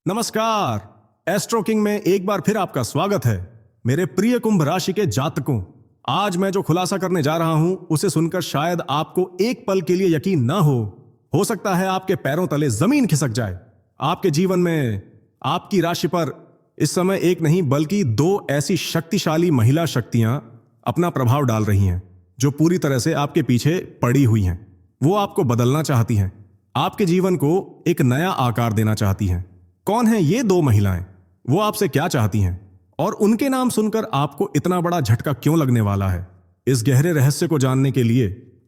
नमस्कार। Astro king में एक बार फिर आपका स्वागत है। मेरे प्रिय कुंभ राशि के जातकों, आज मैं जो खुलासा करने जा रहा हूं उसे सुनकर शायद आपको एक पल के लिए यकीन ना हो सकता है आपके पैरों तले जमीन खिसक जाए। आपके जीवन में आपकी राशि पर इस समय एक नहीं बल्कि दो ऐसी शक्तिशाली महिला शक्तियां अपना प्रभाव डाल रही हैं जो पूरी तरह से आपके पीछे पड़ी हुई हैं। वो आपको बदलना चाहती हैं, आपके जीवन को एक नया आकार देना चाहती हैं। कौन हैं ये दो महिलाएं? वो आपसे क्या चाहती हैं? और उनके नाम सुनकर आपको इतना बड़ा झटका क्यों लगने वाला है? इस गहरे रहस्य को जानने के लिए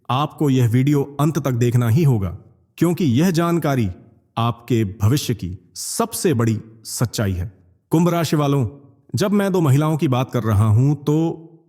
आपको यह वीडियो अंत तक देखना ही होगा, क्योंकि यह जानकारी आपके भविष्य की सबसे बड़ी सच्चाई है। कुंभ राशि वालों, जब मैं दो महिलाओं की बात कर रहा हूं तो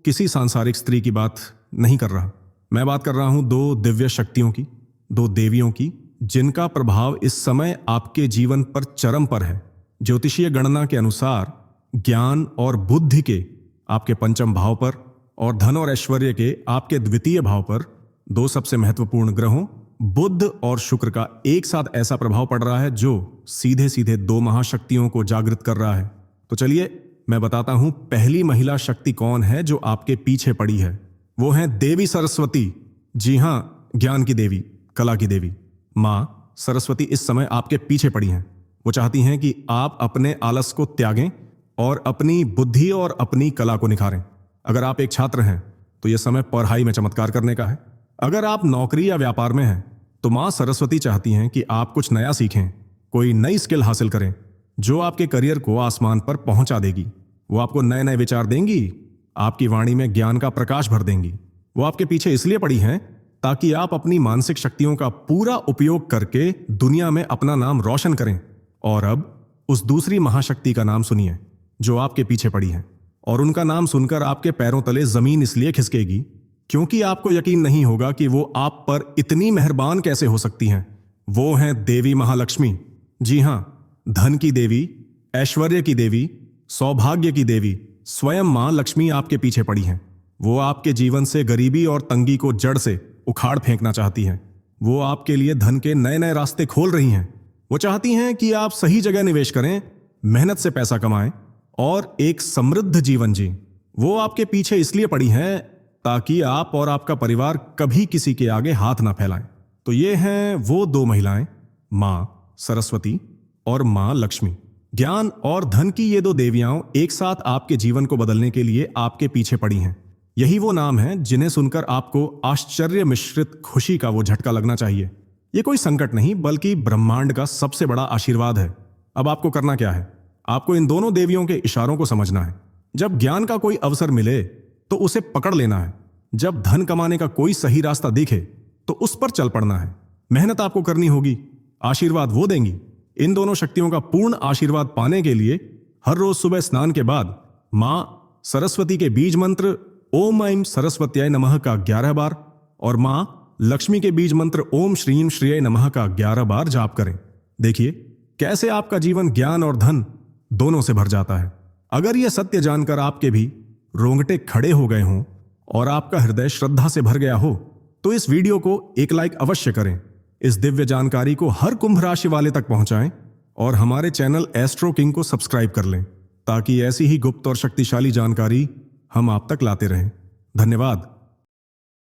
किसी सांसारिक स्त्री की बात नहीं कर रहा। मैं बात कर रहा हूं दो दिव्य शक्तियों की, दो देवियों की, जिनका प्रभाव इस समय आपके जीवन पर चरम पर है। ज्योतिषीय गणना के अनुसार ज्ञान और बुद्धि के आपके पंचम भाव पर और धन और ऐश्वर्य के आपके द्वितीय भाव पर दो सबसे महत्वपूर्ण ग्रहों बुध और शुक्र का एक साथ ऐसा प्रभाव पड़ रहा है जो सीधे सीधे दो महाशक्तियों को जागृत कर रहा है। तो चलिए मैं बताता हूं पहली महिला शक्ति कौन है जो आपके पीछे पड़ी है। वो है देवी सरस्वती। जी हां, ज्ञान की देवी, कला की देवी मां सरस्वती इस समय आपके पीछे पड़ी हैं। वो चाहती हैं कि आप अपने आलस को त्यागें और अपनी बुद्धि और अपनी कला को निखारें। अगर आप एक छात्र हैं तो यह समय पढ़ाई में चमत्कार करने का है। अगर आप नौकरी या व्यापार में हैं तो मां सरस्वती चाहती हैं कि आप कुछ नया सीखें, कोई नई स्किल हासिल करें जो आपके करियर को आसमान पर पहुंचा देगी। वो आपको नए नए विचार देंगी, आपकी वाणी में ज्ञान का प्रकाश भर देंगी। वो आपके पीछे इसलिए पड़ी हैं ताकि आप अपनी मानसिक शक्तियों का पूरा उपयोग करके दुनिया में अपना नाम रोशन करें। और अब उस दूसरी महाशक्ति का नाम सुनिए जो आपके पीछे पड़ी है, और उनका नाम सुनकर आपके पैरों तले जमीन इसलिए खिसकेगी क्योंकि आपको यकीन नहीं होगा कि वो आप पर इतनी मेहरबान कैसे हो सकती हैं। वो हैं देवी महालक्ष्मी। जी हां, धन की देवी, ऐश्वर्य की देवी, सौभाग्य की देवी, स्वयं मां लक्ष्मी आपके पीछे पड़ी हैं। वो आपके जीवन से गरीबी और तंगी को जड़ से उखाड़ फेंकना चाहती हैं। वो आपके लिए धन के नए नए रास्ते खोल रही हैं। वो चाहती हैं कि आप सही जगह निवेश करें, मेहनत से पैसा कमाएं और एक समृद्ध जीवन जिएं। वो आपके पीछे इसलिए पड़ी हैं ताकि आप और आपका परिवार कभी किसी के आगे हाथ ना फैलाएं। तो ये हैं वो दो महिलाएं, मां सरस्वती और मां लक्ष्मी। ज्ञान और धन की ये दो देवियां एक साथ आपके जीवन को बदलने के लिए आपके पीछे पड़ी हैं। यही वो नाम है जिन्हें सुनकर आपको आश्चर्य मिश्रित खुशी का वो झटका लगना चाहिए। ये कोई संकट नहीं बल्कि ब्रह्मांड का सबसे बड़ा आशीर्वाद है। अब आपको करना क्या है? आपको इन दोनों देवियों के इशारों को समझना है। जब ज्ञान का कोई अवसर मिले तो उसे पकड़ लेना है। जब धन कमाने का कोई सही रास्ता दिखे तो उस पर चल पड़ना है। मेहनत आपको करनी होगी, आशीर्वाद वो देंगी। इन दोनों शक्तियों का पूर्ण आशीर्वाद पाने के लिए हर रोज सुबह स्नान के बाद मां सरस्वती के बीज मंत्र ओम ऐं सरस्वत्याय नमः का 11 बार और मां लक्ष्मी के बीज मंत्र ओम श्रीं श्रीय नमः का 11 बार जाप करें। देखिए कैसे आपका जीवन ज्ञान और धन दोनों से भर जाता है। अगर यह सत्य जानकर आपके भी रोंगटे खड़े हो गए हों और आपका हृदय श्रद्धा से भर गया हो तो इस वीडियो को एक लाइक अवश्य करें। इस दिव्य जानकारी को हर कुंभ राशि वाले तक पहुंचाएं और हमारे चैनल एस्ट्रो किंग को सब्सक्राइब कर लें ताकि ऐसी ही गुप्त और शक्तिशाली जानकारी हम आप तक लाते रहें। धन्यवाद।